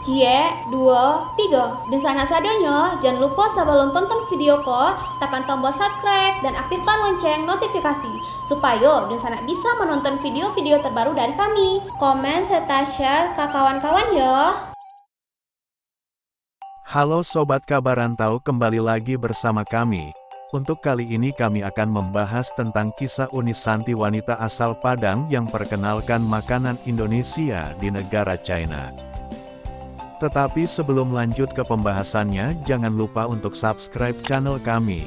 Cie, dua, tiga. Dan sana sadanya, jangan lupa sebelum tonton video ko, tekan tombol subscribe dan aktifkan lonceng notifikasi supaya dan sana bisa menonton video-video terbaru dari kami. Komen serta share ke kawan-kawan ya. Halo Sobat Kabarantau, kembali lagi bersama kami. Untuk kali ini kami akan membahas tentang kisah unik Shanti, wanita asal Padang yang perkenalkan makanan Indonesia di negara China. Tetapi sebelum lanjut ke pembahasannya, jangan lupa untuk subscribe channel kami.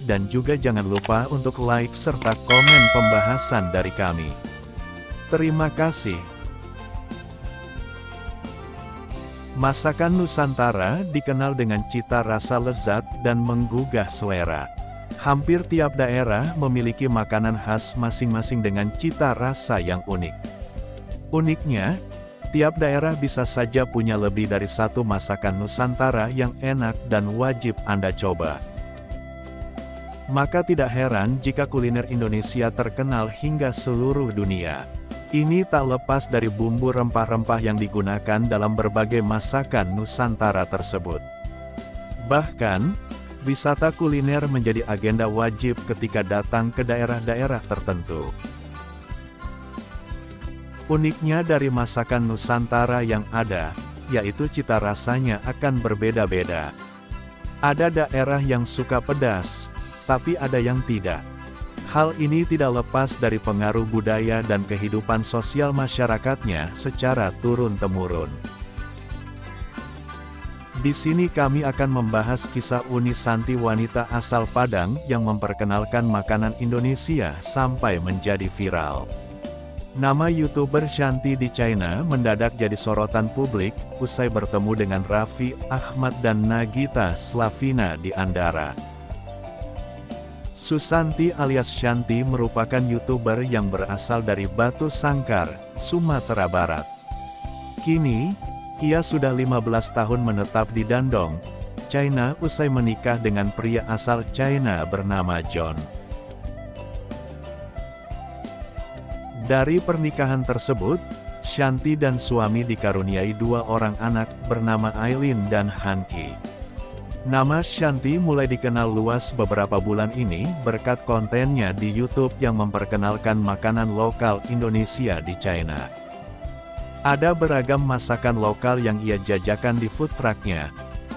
Dan juga jangan lupa untuk like serta komen pembahasan dari kami. Terima kasih. Masakan Nusantara dikenal dengan cita rasa lezat dan menggugah selera. Hampir tiap daerah memiliki makanan khas masing-masing dengan cita rasa yang unik. Uniknya, tiap daerah bisa saja punya lebih dari satu masakan Nusantara yang enak dan wajib Anda coba. Maka tidak heran jika kuliner Indonesia terkenal hingga seluruh dunia. Ini tak lepas dari bumbu rempah-rempah yang digunakan dalam berbagai masakan Nusantara tersebut. Bahkan, wisata kuliner menjadi agenda wajib ketika datang ke daerah-daerah tertentu. Uniknya dari masakan Nusantara yang ada, yaitu cita rasanya akan berbeda-beda. Ada daerah yang suka pedas, tapi ada yang tidak. Hal ini tidak lepas dari pengaruh budaya dan kehidupan sosial masyarakatnya secara turun-temurun. Di sini kami akan membahas kisah unik Shanti, wanita asal Padang yang memperkenalkan makanan Indonesia sampai menjadi viral. Nama YouTuber Shanti di China mendadak jadi sorotan publik usai bertemu dengan Raffi Ahmad dan Nagita Slavina di Andara. Susanti alias Shanti merupakan YouTuber yang berasal dari Batu Sangkar, Sumatera Barat. Kini, ia sudah 15 tahun menetap di Dandong, China usai menikah dengan pria asal China bernama John. Dari pernikahan tersebut, Shanti dan suami dikaruniai dua orang anak bernama Aileen dan Hanki. Nama Shanti mulai dikenal luas beberapa bulan ini berkat kontennya di YouTube yang memperkenalkan makanan lokal Indonesia di China. Ada beragam masakan lokal yang ia jajakan di food truck-nya,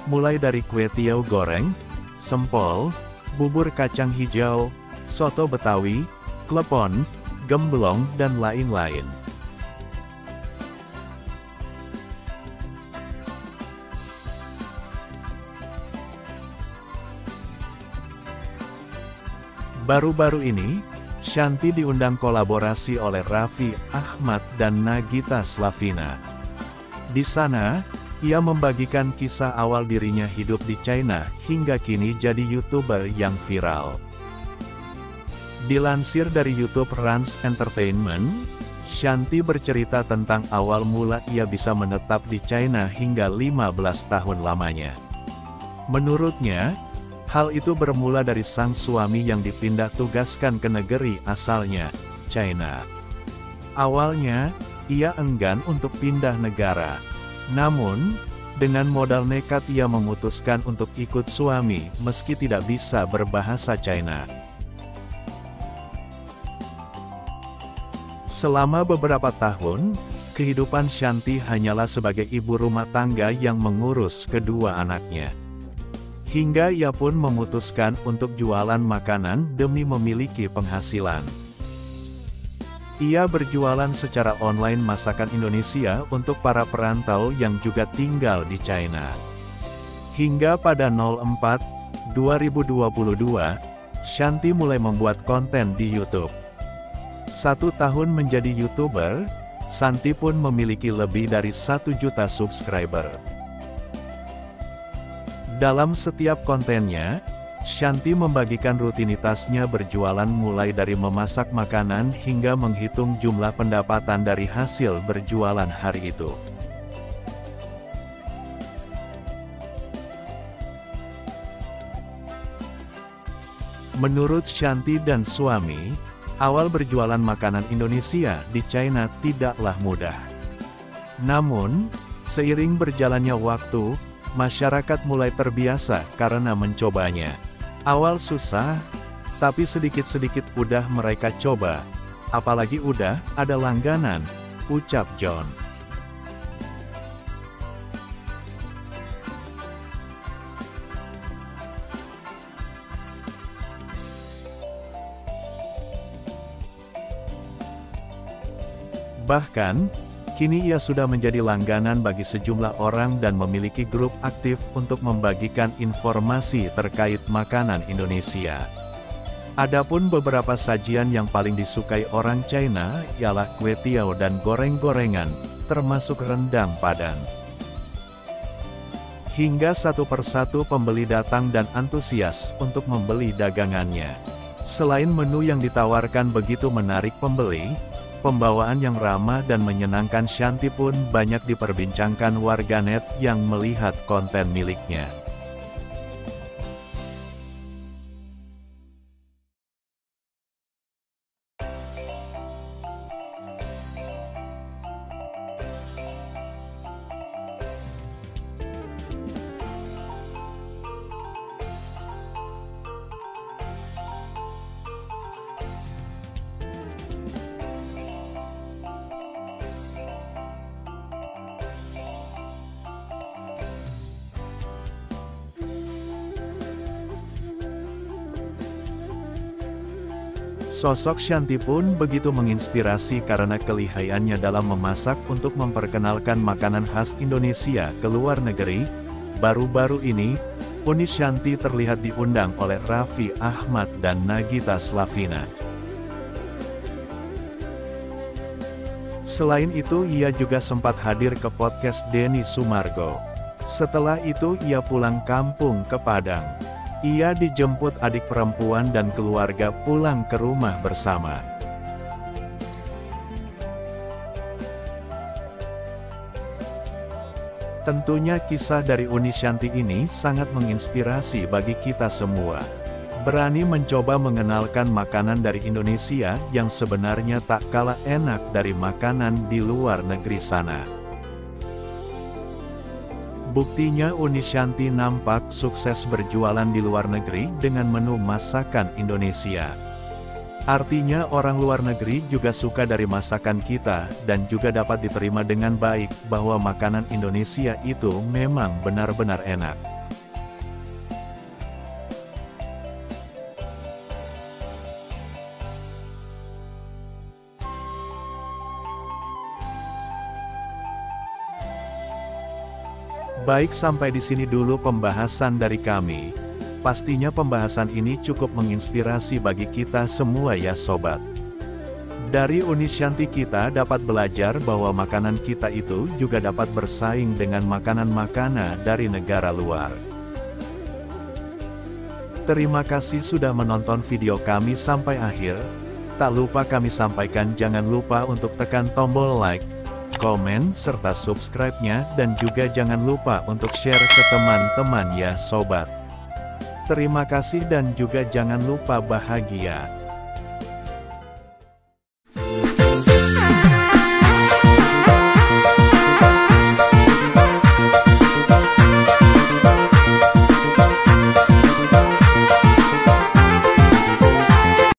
mulai dari kue tiaw goreng, sempol, bubur kacang hijau, soto Betawi, klepon, gemblong, dan lain-lain. Baru-baru ini, Shanti diundang kolaborasi oleh Raffi Ahmad dan Nagita Slavina. Di sana, ia membagikan kisah awal dirinya hidup di China hingga kini jadi YouTuber yang viral. Dilansir dari YouTube Rans Entertainment, Shanti bercerita tentang awal mula ia bisa menetap di China hingga 15 tahun lamanya. Menurutnya, hal itu bermula dari sang suami yang dipindah tugaskan ke negeri asalnya, China. Awalnya, ia enggan untuk pindah negara. Namun, dengan modal nekat ia memutuskan untuk ikut suami meski tidak bisa berbahasa China. Selama beberapa tahun, kehidupan Shanti hanyalah sebagai ibu rumah tangga yang mengurus kedua anaknya. Hingga ia pun memutuskan untuk jualan makanan demi memiliki penghasilan. Ia berjualan secara online masakan Indonesia untuk para perantau yang juga tinggal di China. Hingga pada 04/2022, Shanti mulai membuat konten di YouTube. 1 tahun menjadi YouTuber, Shanti pun memiliki lebih dari 1 juta subscriber. Dalam setiap kontennya, Shanti membagikan rutinitasnya berjualan mulai dari memasak makanan hingga menghitung jumlah pendapatan dari hasil berjualan hari itu. Menurut Shanti dan suami, awal berjualan makanan Indonesia di China tidaklah mudah. Namun, Seiring berjalannya waktu, masyarakat mulai terbiasa karena mencobanya. Awal susah, tapi sedikit-sedikit udah mereka coba. Apalagi udah ada langganan, ucap John. Bahkan, kini ia sudah menjadi langganan bagi sejumlah orang dan memiliki grup aktif untuk membagikan informasi terkait makanan Indonesia. Adapun beberapa sajian yang paling disukai orang China ialah kue tiao dan goreng-gorengan, termasuk rendang Padang. Hingga satu persatu pembeli datang dan antusias untuk membeli dagangannya. Selain menu yang ditawarkan begitu menarik pembeli, pembawaan yang ramah dan menyenangkan Shanty pun banyak diperbincangkan warganet yang melihat konten miliknya. Sosok Shanty pun begitu menginspirasi karena kelihayannya dalam memasak untuk memperkenalkan makanan khas Indonesia ke luar negeri. Baru-baru ini, Uni Shanty terlihat diundang oleh Raffi Ahmad dan Nagita Slavina. Selain itu, ia juga sempat hadir ke podcast Denny Sumargo. Setelah itu ia pulang kampung ke Padang. Ia dijemput adik perempuan dan keluarga pulang ke rumah bersama. Tentunya kisah dari Uni Shanty ini sangat menginspirasi bagi kita semua. Berani mencoba mengenalkan makanan dari Indonesia yang sebenarnya tak kalah enak dari makanan di luar negeri sana. Buktinya Uni Shanty nampak sukses berjualan di luar negeri dengan menu masakan Indonesia. Artinya orang luar negeri juga suka dari masakan kita dan juga dapat diterima dengan baik bahwa makanan Indonesia itu memang benar-benar enak. Baik, sampai di sini dulu pembahasan dari kami. Pastinya pembahasan ini cukup menginspirasi bagi kita semua ya sobat. Dari Uni Shanty kita dapat belajar bahwa makanan kita itu juga dapat bersaing dengan makanan-makanan dari negara luar. Terima kasih sudah menonton video kami sampai akhir. Tak lupa kami sampaikan jangan lupa untuk tekan tombol like, komen, serta subscribe-nya, dan juga jangan lupa untuk share ke teman-teman ya sobat. Terima kasih dan juga jangan lupa bahagia.